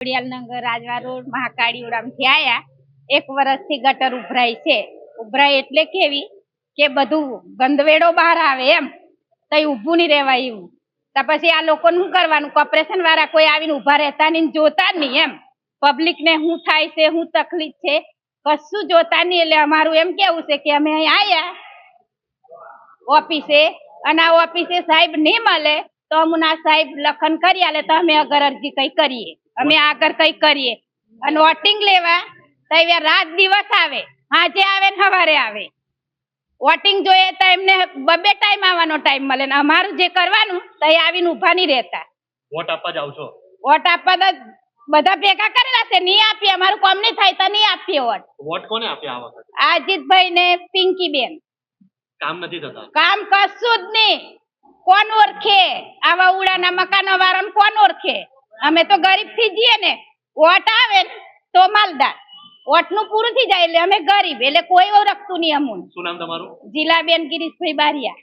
ખોડિયાલનગર રાજવા road Mahakali ઉડામથી આયા 1 વર્ષથી ગટર ઉભરાય એટલે કેવી કે બધું ગંદવેડો બહાર આવે એમ તઈ ઊભું નહીં રહેવાય એવું તો પછી આ લોકોને શું કરવાનું કોર્પોરેશન વાળા કોઈ આવીને ઊભા રહેતા નહીં જોતા જ નહીં એમ પબ્લિક ને શું થાય છે શું તકલીફ છે કશું જોતા નહીં એટલે અમારું એમ કેવું છે કે અમે અહીં આયા ઓફિસે અને આ ઓફિસે સાહેબ નહીં મળે તો અમુના સાહેબ લખન કરી આલે તો અમે અગર અરજી કઈ કરીએ અમે આગળ કઈ કરીએ અને વોટિંગ લેવા તો રાત દિવસ આવે હાજે આવે ને સવારે આવે વોટિંગ જોઈએ તો એમને બબે ટાઈમ આવવાનો ટાઈમ મળે ને અમારું જે કરવાનું તો એ આવીને ઉભા નહીં રહેતા વોટ આપવા જાવ છો વોટ આપવા તો બધા ભેગા કરેલા છે નહીં આપીએ અમારું કામ નહીં થાય તો નહીં આપીએ વોટ કોને આપ્યા આ વખતે અજીતભાઈ ને પિંકીબેન કામ નથી થતા કામ કશું જ નહીં કોણ ઓળખે આવા ઉડાના મકાનો વાળાને કોણ ઓળખે અમે તો ગરીબ થી જઈએ ને વોટ આવે ને તો માલદાર વોટ નું પૂરું થઈ જાય એટલે અમે ગરીબ એટલે કોઈ ઓળખતું નહીં અમુન શું નામ તમારું જીલાબેન ગિરીશભાઈ બારિયા